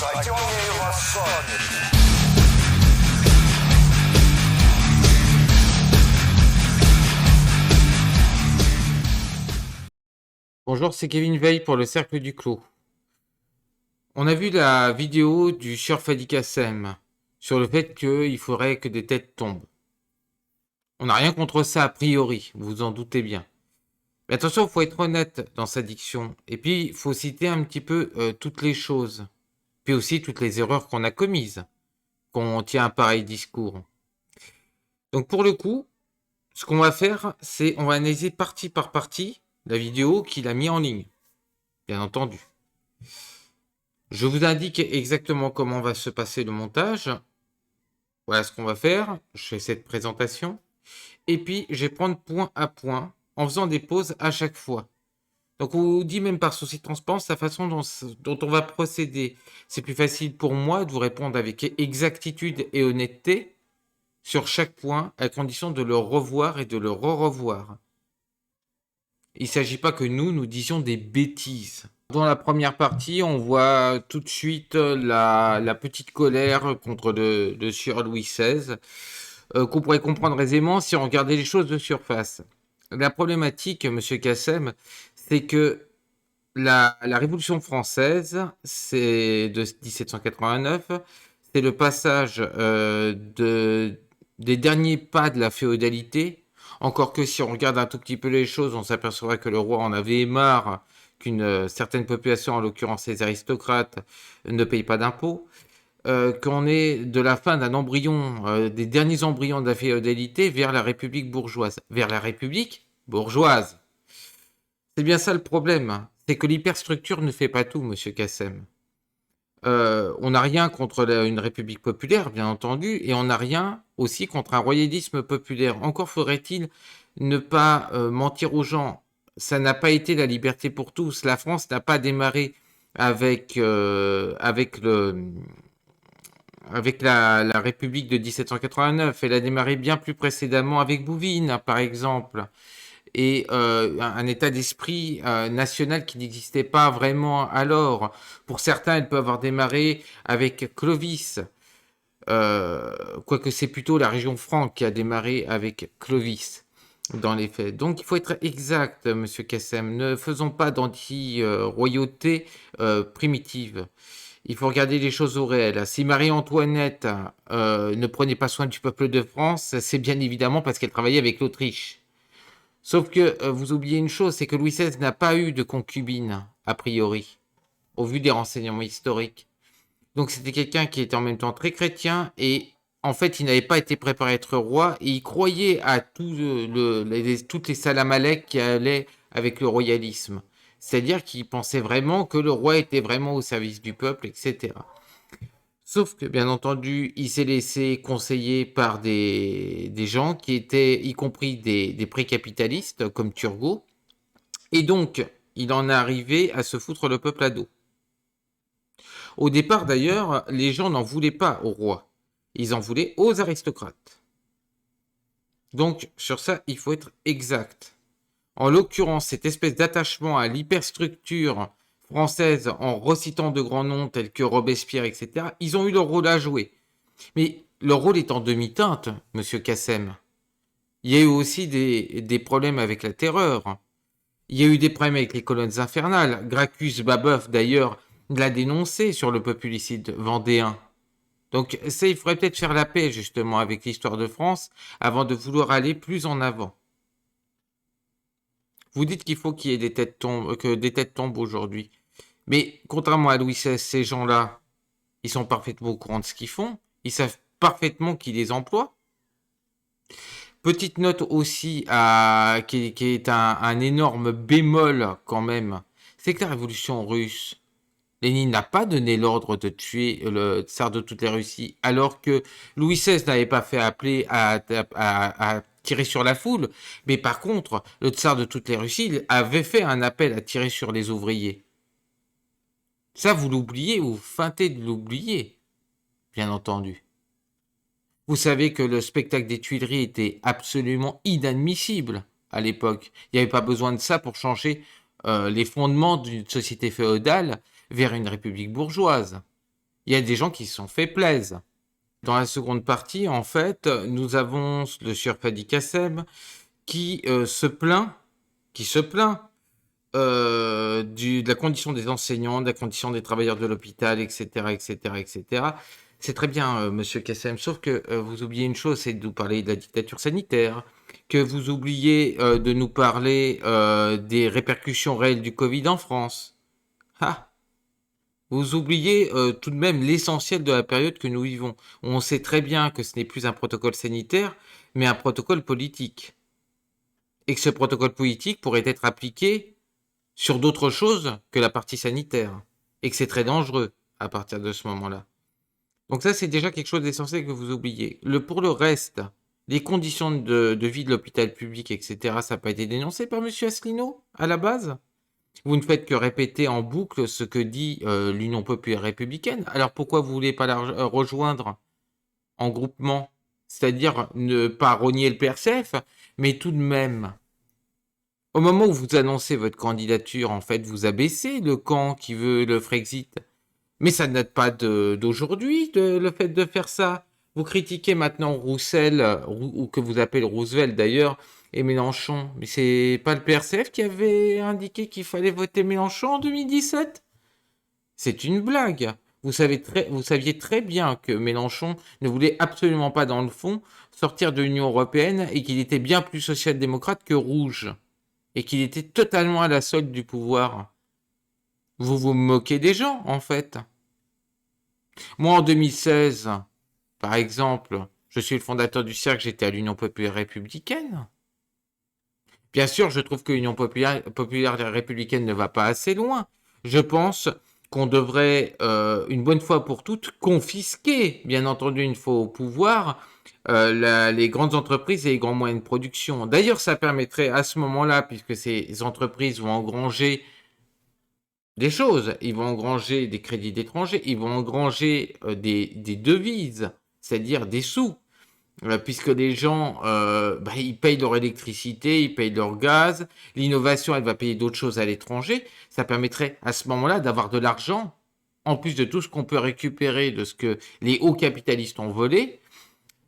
Zajdziemy sonnie. Bonjour, c'est Kevin Veil pour le Cercle du Clos. On a vu la vidéo du sieur Fadi Kassem sur le fait qu'il faudrait que des têtes tombent. On n'a rien contre ça a priori, vous vous en doutez bien. Mais attention, il faut être honnête dans sa diction. Et puis, il faut citer un petit peu toutes les choses. Puis aussi toutes les erreurs qu'on a commises quand on tient un pareil discours. Donc pour le coup, ce qu'on va faire, c'est on va analyser partie par partie la vidéo qu'il a mis en ligne. Bien entendu. Je vous indique exactement comment va se passer le montage. Voilà ce qu'on va faire. Je fais cette présentation. Et puis, je vais prendre point à point en faisant des pauses à chaque fois. Donc, on vous dit même par souci de transparence la façon dont on va procéder. C'est plus facile pour moi de vous répondre avec exactitude et honnêteté sur chaque point, à condition de le revoir et de le re-revoir. Il ne s'agit pas que nous disions des bêtises. Dans la première partie, on voit tout de suite la petite colère contre le sieur Louis XVI, qu'on pourrait comprendre aisément si on regardait les choses de surface. La problématique, monsieur Kassem, c'est que la Révolution française, c'est de 1789, c'est le passage des derniers pas de la féodalité. Encore que si on regarde un tout petit peu les choses, on s'apercevra que le roi en avait marre qu'une certaine population, en l'occurrence les aristocrates, ne paye pas d'impôts. Qu'on est de la fin d'un embryon, des derniers embryons de la féodalité vers la République bourgeoise. Vers la République bourgeoise. C'est bien ça le problème. C'est que l'hyperstructure ne fait pas tout, monsieur Kassem. On n'a rien contre une république populaire, bien entendu, et on n'a rien aussi contre un royalisme populaire. Encore faudrait-il ne pas mentir aux gens. Ça n'a pas été la liberté pour tous. La France n'a pas démarré avec la République de 1789. Elle a démarré bien plus précédemment avec Bouvines, par exemple. Et un état d'esprit national qui n'existait pas vraiment alors. Pour certains, elle peut avoir démarré avec Clovis, quoique c'est plutôt la région franque qui a démarré avec Clovis dans les faits. Donc il faut être exact, monsieur Kassem, ne faisons pas d'anti-royauté primitive. Il faut regarder les choses au réel. Si Marie-Antoinette ne prenait pas soin du peuple de France, c'est bien évidemment parce qu'elle travaillait avec l'Autriche. Sauf que vous oubliez une chose, c'est que Louis XVI n'a pas eu de concubine, a priori, au vu des renseignements historiques. Donc c'était quelqu'un qui était en même temps très chrétien et en fait il n'avait pas été préparé à être roi et il croyait à toutes les salamalek qui allaient avec le royalisme. C'est-à-dire qu'il pensait vraiment que le roi était vraiment au service du peuple, etc. Sauf que, bien entendu, il s'est laissé conseiller par des gens qui étaient, y compris des précapitalistes, comme Turgot. Et donc, il en est arrivé à se foutre le peuple à dos. Au départ, d'ailleurs, les gens n'en voulaient pas au roi. Ils en voulaient aux aristocrates. Donc, sur ça, il faut être exact. En l'occurrence, cette espèce d'attachement à l'hyperstructure française en recitant de grands noms tels que Robespierre, etc., ils ont eu leur rôle à jouer. Mais leur rôle est en demi-teinte, monsieur Kassem. Il y a eu aussi des problèmes avec la terreur. Il y a eu des problèmes avec les colonnes infernales. Gracchus Babeuf, d'ailleurs, l'a dénoncé sur le populicide vendéen. Donc ça, il faudrait peut-être faire la paix, justement, avec l'histoire de France avant de vouloir aller plus en avant. Vous dites qu'il faut qu'il y ait que des têtes tombent aujourd'hui. Mais contrairement à Louis XVI, ces gens-là, ils sont parfaitement au courant de ce qu'ils font. Ils savent parfaitement qui les emploie. Petite note aussi qui est un énorme bémol quand même. C'est que la révolution russe, Lénine n'a pas donné l'ordre de tuer le tsar de toutes les Russies, alors que Louis XVI n'avait pas fait appeler à tirer sur la foule. Mais par contre, le tsar de toutes les Russies avait fait un appel à tirer sur les ouvriers. Ça, vous l'oubliez ou vous feintez de l'oublier, bien entendu. Vous savez que le spectacle des Tuileries était absolument inadmissible à l'époque. Il n'y avait pas besoin de ça pour changer les fondements d'une société féodale vers une république bourgeoise. Il y a des gens qui se sont fait plaisir. Dans la seconde partie, en fait, nous avons le sieur Fadi Kassem qui se plaint de la condition des enseignants, de la condition des travailleurs de l'hôpital, etc., etc., etc. C'est très bien, monsieur Kassem, sauf que vous oubliez une chose, c'est de nous parler de la dictature sanitaire, que vous oubliez de nous parler des répercussions réelles du Covid en France. Ah, vous oubliez tout de même l'essentiel de la période que nous vivons. On sait très bien que ce n'est plus un protocole sanitaire, mais un protocole politique. Et que ce protocole politique pourrait être appliqué sur d'autres choses que la partie sanitaire. Et que c'est très dangereux à partir de ce moment-là. Donc ça, c'est déjà quelque chose d'essentiel que vous oubliez. Pour le reste, les conditions de vie de l'hôpital public, etc., ça n'a pas été dénoncé par M. Asselineau, à la base. Vous ne faites que répéter en boucle ce que dit l'Union populaire républicaine. Alors pourquoi vous voulez pas la rejoindre en groupement? C'est-à-dire ne pas rogner le PRCF, mais tout de même, au moment où vous annoncez votre candidature, en fait, vous abaissez le camp qui veut le Frexit. Mais ça ne date pas d'aujourd'hui, le fait de faire ça. Vous critiquez maintenant Roussel, ou que vous appelez Roosevelt d'ailleurs, et Mélenchon. Mais c'est pas le PRCF qui avait indiqué qu'il fallait voter Mélenchon en 2017? C'est une blague. Vous saviez très bien que Mélenchon ne voulait absolument pas, dans le fond, sortir de l'Union européenne et qu'il était bien plus social-démocrate que rouge. Et qu'il était totalement à la solde du pouvoir. Vous vous moquez des gens, en fait. Moi, en 2016, par exemple, je suis le fondateur du cercle, j'étais à l'Union populaire républicaine. Bien sûr, je trouve que l'Union populaire républicaine ne va pas assez loin. Je pense qu'on devrait, une bonne fois pour toutes, confisquer, bien entendu, une fois au pouvoir, les grandes entreprises et les grands moyens de production. D'ailleurs, ça permettrait à ce moment-là, puisque ces entreprises vont engranger des choses, ils vont engranger des crédits d'étrangers, ils vont engranger des devises, c'est-à-dire des sous, puisque les gens, ils payent leur électricité, ils payent leur gaz, l'innovation, elle va payer d'autres choses à l'étranger, ça permettrait à ce moment-là d'avoir de l'argent, en plus de tout ce qu'on peut récupérer de ce que les hauts capitalistes ont volé.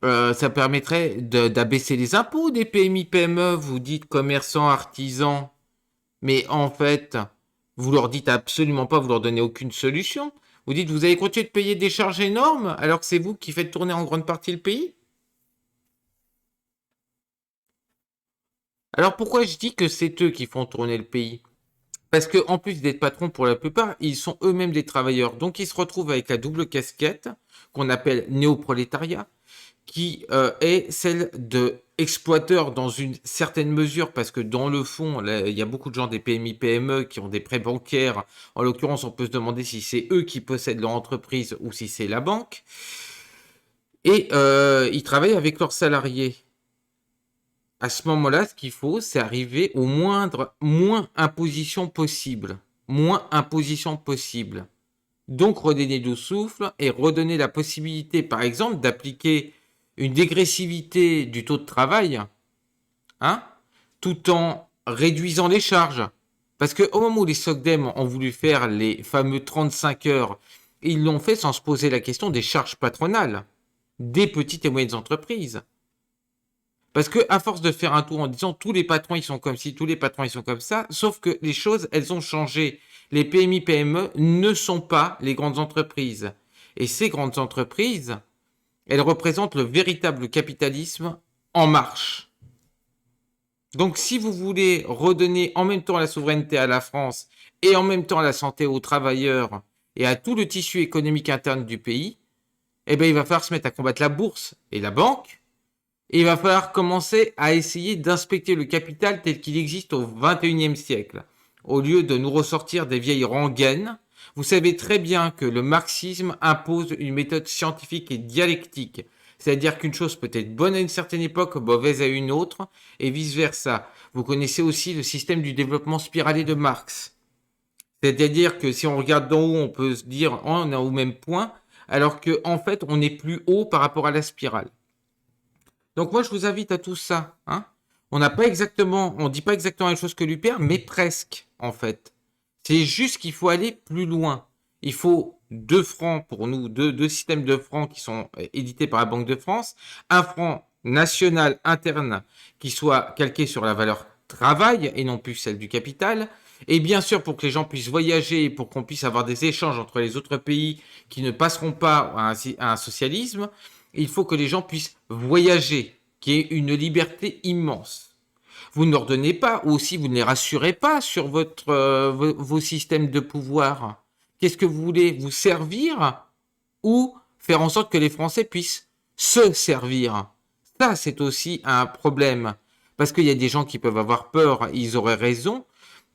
Ça permettrait d'abaisser les impôts des PMI, PME, vous dites commerçants, artisans, mais en fait, vous leur dites absolument pas, vous leur donnez aucune solution. Vous dites, vous allez continuer de payer des charges énormes alors que c'est vous qui faites tourner en grande partie le pays. Alors pourquoi je dis que c'est eux qui font tourner le pays? Parce que en plus d'être patrons pour la plupart, ils sont eux-mêmes des travailleurs. Donc ils se retrouvent avec la double casquette qu'on appelle néoprolétariat, qui est celle de exploiteurs dans une certaine mesure, parce que dans le fond, là, il y a beaucoup de gens des PMI, PME qui ont des prêts bancaires. En l'occurrence, on peut se demander si c'est eux qui possèdent leur entreprise ou si c'est la banque. Et ils travaillent avec leurs salariés. À ce moment-là, ce qu'il faut, c'est arriver au moins imposition possible. Moins imposition possible. Donc redonner du souffle et redonner la possibilité, par exemple, d'appliquer une dégressivité du taux de travail, hein, tout en réduisant les charges. Parce qu'au moment où les SOCDEM ont voulu faire les fameux 35 heures, ils l'ont fait sans se poser la question des charges patronales des petites et moyennes entreprises. Parce que à force de faire un tour en disant tous les patrons ils sont comme ci, tous les patrons ils sont comme ça, sauf que les choses elles ont changé. Les PMI PME ne sont pas les grandes entreprises. Et ces grandes entreprises, elles représentent le véritable capitalisme en marche. Donc si vous voulez redonner en même temps la souveraineté à la France et en même temps la santé aux travailleurs et à tout le tissu économique interne du pays, eh bien il va falloir se mettre à combattre la bourse et la banque. Et il va falloir commencer à essayer d'inspecter le capital tel qu'il existe au XXIe siècle. Au lieu de nous ressortir des vieilles rengaines, vous savez très bien que le marxisme impose une méthode scientifique et dialectique. C'est-à-dire qu'une chose peut être bonne à une certaine époque, mauvaise à une autre, et vice-versa. Vous connaissez aussi le système du développement spiralé de Marx. C'est-à-dire que si on regarde d'en haut, on peut se dire on est au même point, alors qu'en fait, on est plus haut par rapport à la spirale. Donc moi, je vous invite à tout ça. Hein. On n'a pas exactement, on dit pas exactement la même chose que l'UPR, mais presque, en fait. C'est juste qu'il faut aller plus loin. Il faut deux francs pour nous, deux systèmes de francs qui sont édités par la Banque de France, un franc national interne qui soit calqué sur la valeur travail et non plus celle du capital. Et bien sûr, pour que les gens puissent voyager, pour qu'on puisse avoir des échanges entre les autres pays qui ne passeront pas à un socialisme, il faut que les gens puissent voyager, qu'il y ait une liberté immense. Vous ne leur donnez pas, ou aussi vous ne les rassurez pas sur vos systèmes de pouvoir. Qu'est-ce que vous voulez? Vous servir ou faire en sorte que les Français puissent se servir? Ça, c'est aussi un problème. Parce qu'il y a des gens qui peuvent avoir peur, ils auraient raison,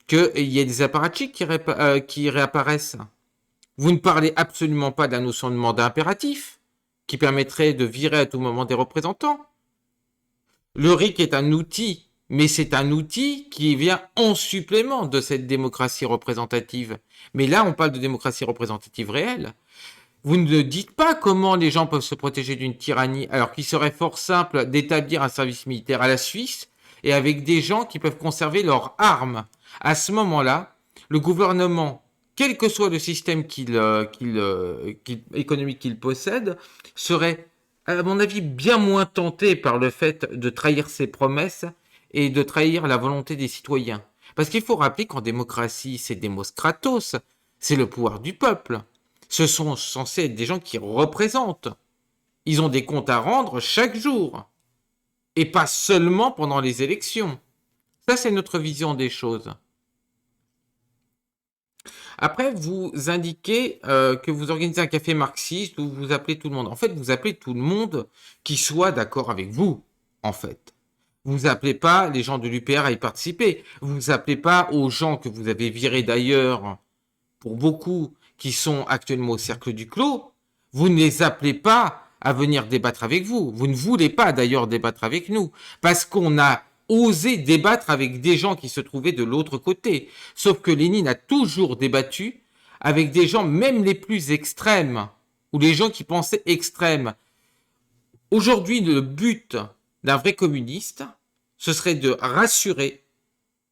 qu'il y ait des apparatchiks qui réapparaissent. Vous ne parlez absolument pas de la notion de mandat impératif, qui permettrait de virer à tout moment des représentants. Le RIC est un outil, mais c'est un outil qui vient en supplément de cette démocratie représentative. Mais là, on parle de démocratie représentative réelle. Vous ne dites pas comment les gens peuvent se protéger d'une tyrannie, alors qu'il serait fort simple d'établir un service militaire à la Suisse et avec des gens qui peuvent conserver leurs armes. À ce moment-là, le gouvernement, quel que soit le système économique qu'il possède, serait, à mon avis, bien moins tenté par le fait de trahir ses promesses et de trahir la volonté des citoyens. Parce qu'il faut rappeler qu'en démocratie, c'est Demos Kratos, c'est le pouvoir du peuple. Ce sont censés être des gens qui représentent. Ils ont des comptes à rendre chaque jour. Et pas seulement pendant les élections. Ça, c'est notre vision des choses. Après, vous indiquez que vous organisez un café marxiste où vous appelez tout le monde. En fait, vous appelez tout le monde qui soit d'accord avec vous, en fait. Vous appelez pas les gens de l'UPR à y participer. Vous appelez pas aux gens que vous avez virés d'ailleurs, pour beaucoup, qui sont actuellement au cercle du clos. Vous ne les appelez pas à venir débattre avec vous. Vous ne voulez pas d'ailleurs débattre avec nous. Parce qu'on a osé débattre avec des gens qui se trouvaient de l'autre côté. Sauf que Lénine a toujours débattu avec des gens, même les plus extrêmes, ou les gens qui pensaient extrêmes. Aujourd'hui, le but d'un vrai communiste, ce serait de rassurer,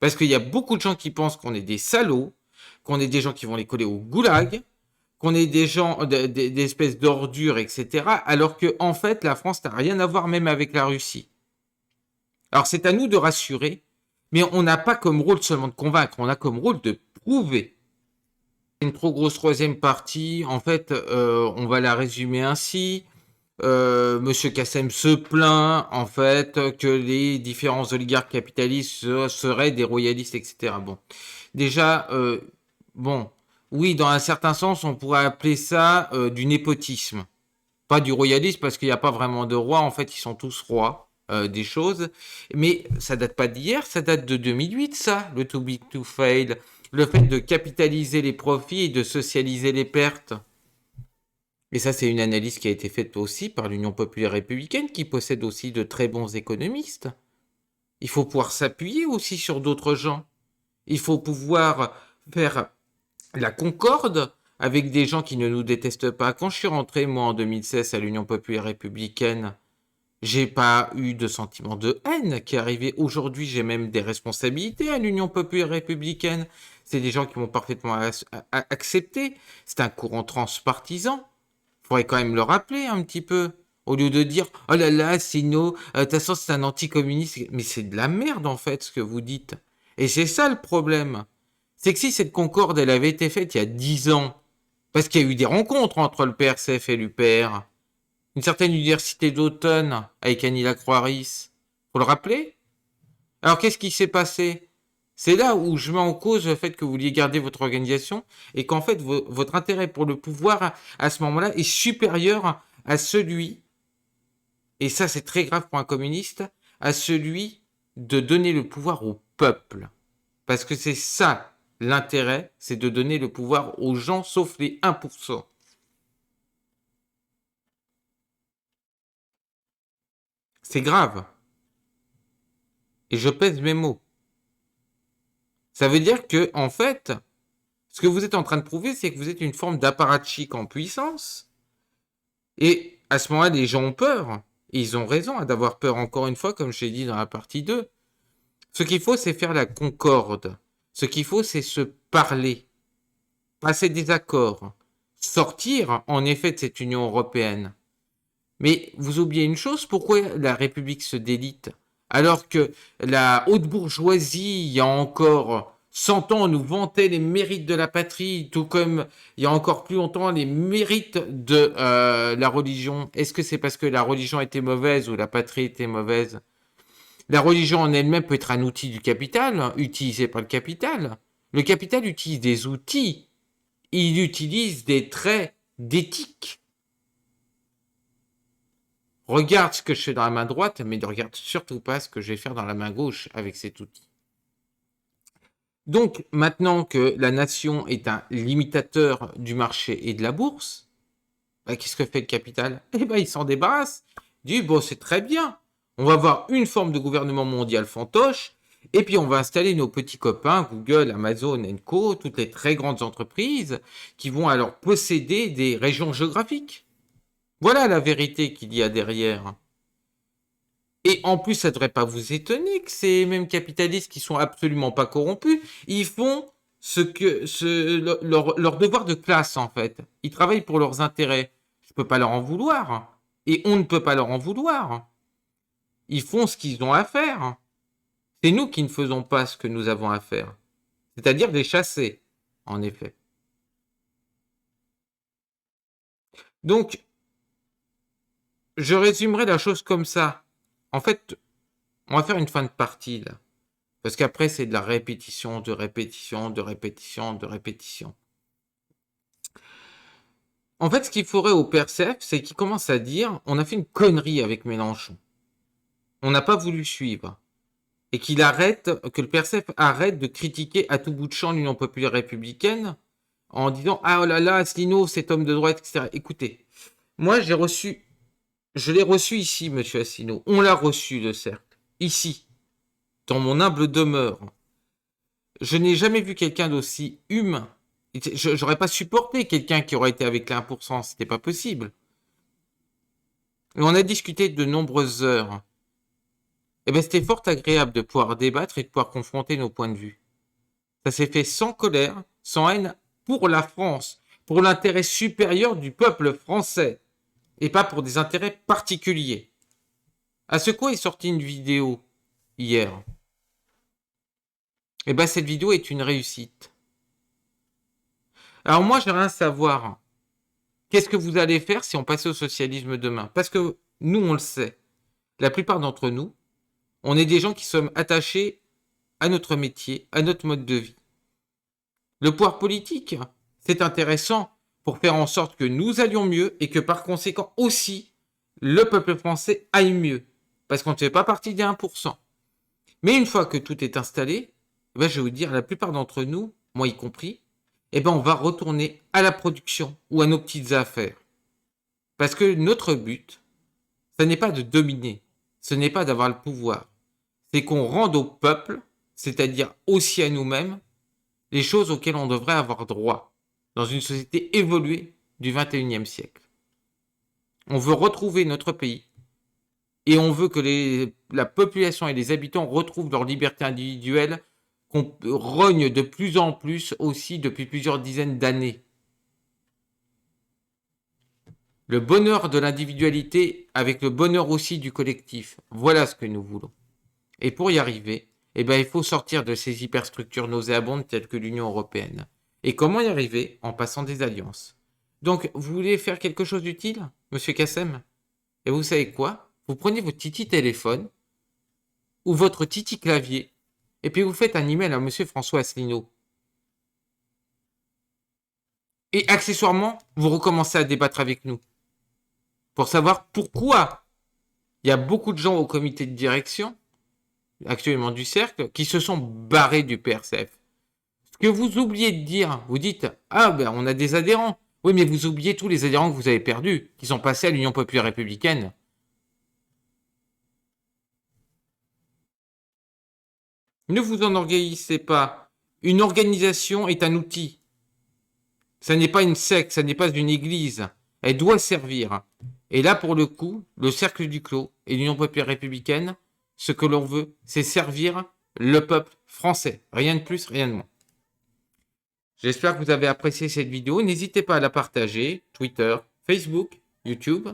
parce qu'il y a beaucoup de gens qui pensent qu'on est des salauds, qu'on est des gens qui vont les coller au goulag, qu'on est des gens, des espèces d'ordures, etc. Alors que, en fait, la France n'a rien à voir même avec la Russie. Alors, c'est à nous de rassurer, mais on n'a pas comme rôle seulement de convaincre, on a comme rôle de prouver. Une trop grosse troisième partie, en fait, on va la résumer ainsi. Monsieur Kassem se plaint, en fait, que les différents oligarques capitalistes seraient des royalistes, etc. Bon, déjà, bon, oui, dans un certain sens, on pourrait appeler ça du népotisme. Pas du royalisme, parce qu'il n'y a pas vraiment de roi, en fait, ils sont tous rois des choses. Mais ça date pas d'hier, ça date de 2008, ça, le too big to fail. Le fait de capitaliser les profits et de socialiser les pertes. Et ça, c'est une analyse qui a été faite aussi par l'Union populaire républicaine, qui possède aussi de très bons économistes. Il faut pouvoir s'appuyer aussi sur d'autres gens. Il faut pouvoir faire la concorde avec des gens qui ne nous détestent pas. Quand je suis rentré, moi, en 2016, à l'Union populaire républicaine, j'ai pas eu de sentiment de haine qui est arrivé. Aujourd'hui, j'ai même des responsabilités à l'Union populaire républicaine. C'est des gens qui m'ont parfaitement accepté. C'est un courant transpartisan. Faudrait quand même le rappeler un petit peu. Au lieu de dire, oh là là, Sino, de toute façon, c'est un anticommuniste. Mais c'est de la merde, en fait, ce que vous dites. Et c'est ça le problème. C'est que si cette concorde, elle avait été faite il y a 10 ans, parce qu'il y a eu des rencontres entre le PRCF et l'UPR, une certaine université d'Automne avec Annie Lacroix-Ris, faut le rappeler. Alors qu'est-ce qui s'est passé? C'est là où je mets en cause le fait que vous vouliez garder votre organisation et qu'en fait votre intérêt pour le pouvoir à ce moment-là est supérieur à celui, et ça c'est très grave pour un communiste, à celui de donner le pouvoir au peuple. Parce que c'est ça l'intérêt, c'est de donner le pouvoir aux gens sauf les 1%. C'est grave. Et je pèse mes mots. Ça veut dire que, en fait, ce que vous êtes en train de prouver, c'est que vous êtes une forme d'apparatchik en puissance. Et à ce moment-là, les gens ont peur. Et ils ont raison d'avoir peur, encore une fois, comme je l'ai dit dans la partie 2. Ce qu'il faut, c'est faire la concorde. Ce qu'il faut, c'est se parler. Passer des accords. sortir, en effet, de cette Union européenne. Mais vous oubliez une chose, pourquoi la République se délite? Alors que la haute bourgeoisie, il y a encore 100 ans, nous vantait les mérites de la patrie, tout comme il y a encore plus longtemps les mérites de la religion. Est-ce que c'est parce que la religion était mauvaise ou la patrie était mauvaise? La religion en elle-même peut être un outil du capital, utilisé par le capital. Le capital utilise des outils, il utilise des traits d'éthique. Regarde ce que je fais dans la main droite, mais ne regarde surtout pas ce que je vais faire dans la main gauche avec cet outil. Donc, maintenant que la nation est un limitateur du marché et de la bourse, bah, qu'est-ce que fait le capital? Eh bien, il s'en débarrasse. Il dit, bon, c'est très bien. On va avoir une forme de gouvernement mondial fantoche, et puis on va installer nos petits copains, Google, Amazon Co., toutes les très grandes entreprises, qui vont alors posséder des régions géographiques. Voilà la vérité qu'il y a derrière. Et en plus, ça ne devrait pas vous étonner que ces mêmes capitalistes qui sont absolument pas corrompus, ils font leur devoir de classe, en fait. Ils travaillent pour leurs intérêts. Je ne peux pas leur en vouloir. Et on ne peut pas leur en vouloir. Ils font ce qu'ils ont à faire. C'est nous qui ne faisons pas ce que nous avons à faire. C'est-à-dire les chasser, en effet. Donc, je résumerai la chose comme ça. En fait, on va faire une fin de partie, là. Parce qu'après, c'est de la répétition, de répétition, de répétition, de répétition. En fait, ce qu'il faudrait au PRCF, c'est qu'il commence à dire on a fait une connerie avec Mélenchon. On n'a pas voulu suivre. Et que le PRCF arrête de critiquer à tout bout de champ l'Union populaire républicaine en disant ah oh là là, Asselineau, cet homme de droite, etc. Écoutez, moi je l'ai reçu ici, monsieur Asselineau. On l'a reçu, le cercle. Ici, dans mon humble demeure. Je n'ai jamais vu quelqu'un d'aussi humain. J'aurais pas supporté quelqu'un qui aurait été avec les 1%, c'était pas possible. Et on a discuté de nombreuses heures. Et bien c'était fort agréable de pouvoir débattre et de pouvoir confronter nos points de vue. Ça s'est fait sans colère, sans haine, pour la France, pour l'intérêt supérieur du peuple français, et pas pour des intérêts particuliers. À ce quoi est sortie une vidéo hier. Et bien cette vidéo est une réussite. Alors moi j'aimerais savoir, qu'est-ce que vous allez faire si on passait au socialisme demain? Parce que nous on le sait, la plupart d'entre nous, on est des gens qui sommes attachés à notre métier, à notre mode de vie. Le pouvoir politique, c'est intéressant pour faire en sorte que nous allions mieux et que par conséquent aussi, le peuple français aille mieux. Parce qu'on ne fait pas partie des 1%. Mais une fois que tout est installé, je vais vous dire, la plupart d'entre nous, moi y compris, on va retourner à la production ou à nos petites affaires. Parce que notre but, ce n'est pas de dominer, ce n'est pas d'avoir le pouvoir. C'est qu'on rende au peuple, c'est-à-dire aussi à nous-mêmes, les choses auxquelles on devrait avoir droit dans une société évoluée du 21e siècle. On veut retrouver notre pays et on veut que la population et les habitants retrouvent leur liberté individuelle qu'on rogne de plus en plus aussi depuis plusieurs dizaines d'années. Le bonheur de l'individualité avec le bonheur aussi du collectif. Voilà ce que nous voulons. Et pour y arriver, il faut sortir de ces hyperstructures nauséabondes telles que l'Union européenne. Et comment y arriver? En passant des alliances. Donc, vous voulez faire quelque chose d'utile, monsieur Kassem? Et vous savez quoi? Vous prenez votre titi téléphone ou votre titi clavier et puis vous faites un email à monsieur François Asselineau. Et accessoirement, vous recommencez à débattre avec nous pour savoir pourquoi il y a beaucoup de gens au comité de direction, actuellement du cercle, qui se sont barrés du PRCF. Ce que vous oubliez de dire, vous dites ah on a des adhérents. Oui, mais vous oubliez tous les adhérents que vous avez perdus, qui sont passés à l'Union populaire républicaine. Ne vous enorgueillissez pas. Une organisation est un outil. Ça n'est pas une secte, ça n'est pas une église. Elle doit servir. Et là, pour le coup, le cercle du clos et l'Union populaire républicaine, ce que l'on veut, c'est servir le peuple français. Rien de plus, rien de moins. J'espère que vous avez apprécié cette vidéo. N'hésitez pas à la partager, Twitter, Facebook, YouTube.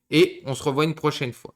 Et on se revoit une prochaine fois.